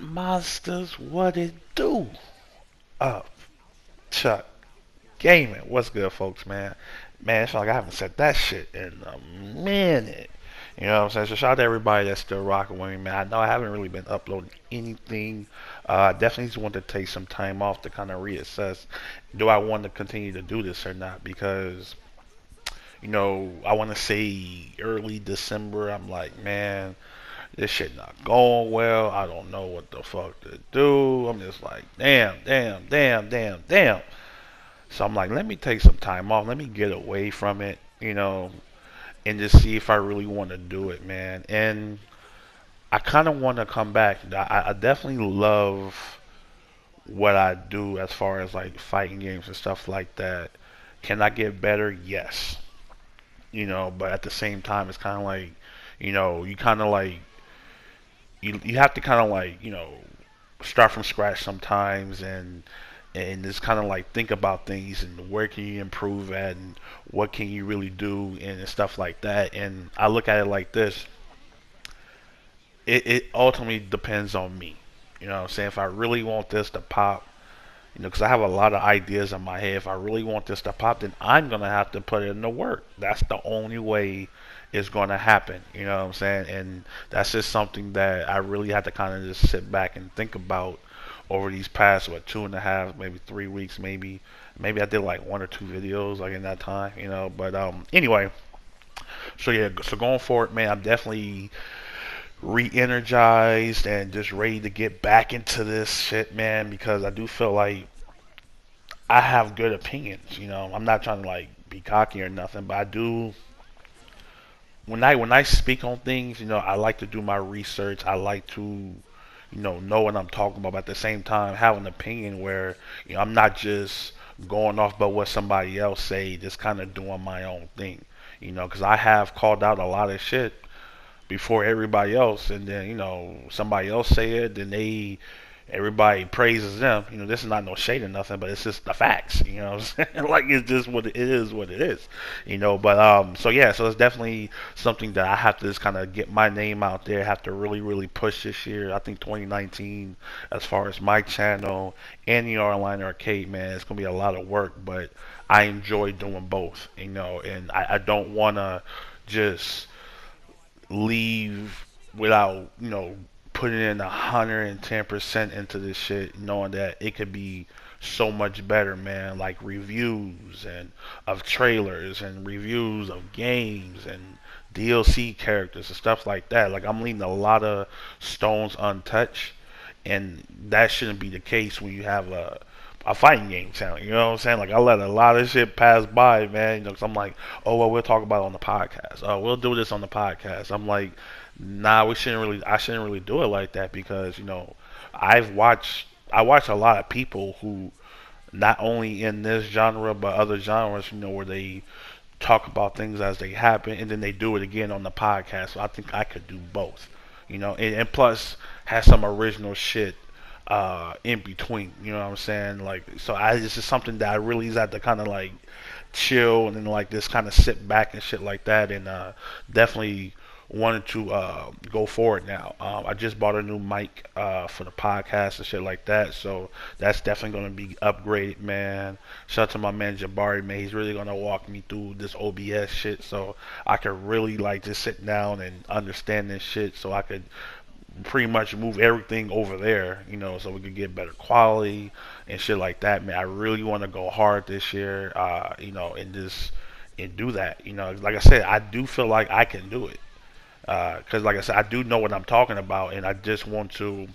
Monsters, what it do? Up, Chuck Gaming. What's good, folks, man? Man, it's like I haven't said that shit in a minute. You know what I'm saying? So shout out to everybody that's still rocking with me, man. I know I haven't really been uploading anything. I definitely just want to take some time off to kind of reassess. Do I want to continue to do this or not? Because I want to say early December. I'm like, man, this shit not going well. I don't know what the fuck to do. I'm just like, damn, damn, damn, damn, damn. So I'm like, let me take some time off. Let me get away from it, and just see if I really want to do it, man. And I kind of want to come back. I definitely love what I do as far as like fighting games and stuff like that. Can I get better? Yes. But at the same time, it's kind of like, you kind of like, you have to kind of like, start from scratch sometimes and just kind of like think about things and where can you improve at and what can you really do and stuff like that. And I look at it like this: it ultimately depends on me. You know what I'm saying? If I really want this to pop, because I have a lot of ideas in my head. If I really want this to pop, then I'm gonna have to put it in the work. That's the only way it's gonna happen. You know what I'm saying? And that's just something that I really had to kind of just sit back and think about over these past 2.5, maybe 3 weeks, maybe I did like one or two videos like in that time. But anyway, so yeah, so going forward, man, I'm definitely re-energized and just ready to get back into this shit, man, because I do feel like I have good opinions. I'm not trying to like be cocky or nothing, but I do. When I speak on things, I like to do my research. I like to, know what I'm talking about. But at the same time, have an opinion where I'm not just going off by what somebody else say, just kind of doing my own thing. Because I have called out a lot of shit before everybody else, and then somebody else say it, then everybody praises them. This is not no shade or nothing, but it's just the facts. You know what I'm saying? Like it's just what it is, what it is. But so yeah, so it's definitely something that I have to just kind of get my name out there. Have to really, really push this year. I think 2019, as far as my channel and the online arcade, man, it's gonna be a lot of work, but I enjoy doing both. And I don't wanna just leave without putting in 110% into this shit, knowing that it could be so much better, man. Like reviews and of trailers and reviews of games and DLC characters and stuff like that. Like I'm leaving a lot of stones untouched, and that shouldn't be the case when you have a fighting game channel. You know what I'm saying? Like I let a lot of shit pass by, man. 'Cause I'm like, oh well, we'll talk about it on the podcast. Oh, we'll do this on the podcast. I'm like, nah, we shouldn't really. I shouldn't really do it like that because I watch a lot of people who not only in this genre but other genres, where they talk about things as they happen and then they do it again on the podcast. So I think I could do both. And plus has some original shit in between. You know what I'm saying? Like, so it's just something that I really just have to kind of like chill and then like just kind of sit back and shit like that. And definitely wanted to go forward now. I just bought a new mic for the podcast and shit like that. So that's definitely going to be upgraded, man. Shout out to my man Jabari, man. He's really going to walk me through this OBS shit so I could really like just sit down and understand this shit so I could pretty much move everything over there, so we could get better quality and shit like that, man. I really want to go hard this year, and do that. Like I said, I do feel like I can do it. Because, like I said, I do know what I'm talking about, and I just want to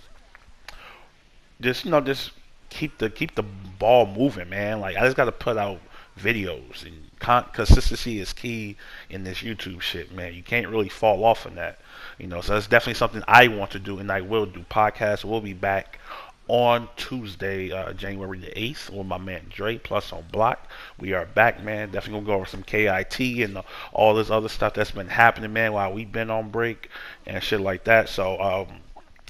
just keep the ball moving, man. Like I just got to put out videos, and consistency is key in this YouTube shit, man. You can't really fall off on that, So that's definitely something I want to do, and I will do. Podcasts will be back on Tuesday, January the 8th, with my man Dre, plus on Block. We are back, man. Definitely gonna go over some KIT and all this other stuff that's been happening, man, while we've been on break and shit like that. So,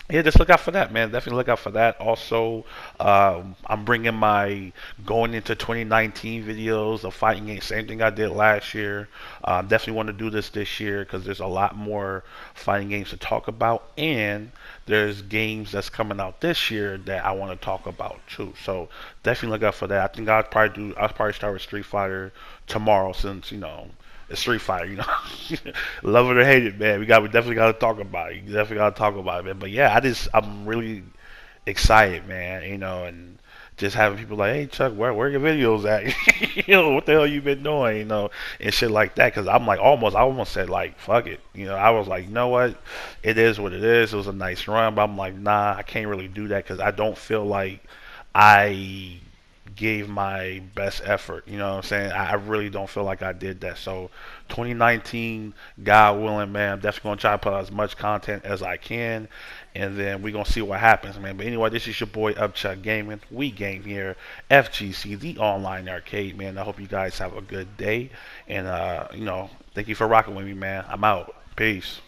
Yeah, just look out for that, man. Definitely look out for that. Also, I'm bringing my going into 2019 videos of fighting games. Same thing I did last year. Definitely want to do this year because there's a lot more fighting games to talk about, and there's games that's coming out this year that I want to talk about too. So definitely look out for that. I think I'll probably start with Street Fighter tomorrow since it's Street Fighter, love it or hate it, man. We definitely got to talk about it. You definitely got to talk about it, man. But yeah, I'm really excited, man. And just having people like, hey Chuck, where your videos at? What the hell you been doing? And shit like that. Cause I almost said like, fuck it. I was like, you know what? It is what it is. It was a nice run, but I'm like, nah, I can't really do that because I don't feel like I gave my best effort. You know what I'm saying? I really don't feel like I did that. So 2019, God willing, man, I'm definitely gonna try to put out as much content as I can, and then we're gonna see what happens, man. But anyway, this is your boy Upchuck Gaming. We game here, FGC, the online arcade, man. I hope you guys have a good day, and thank you for rocking with me, man. I'm out. Peace.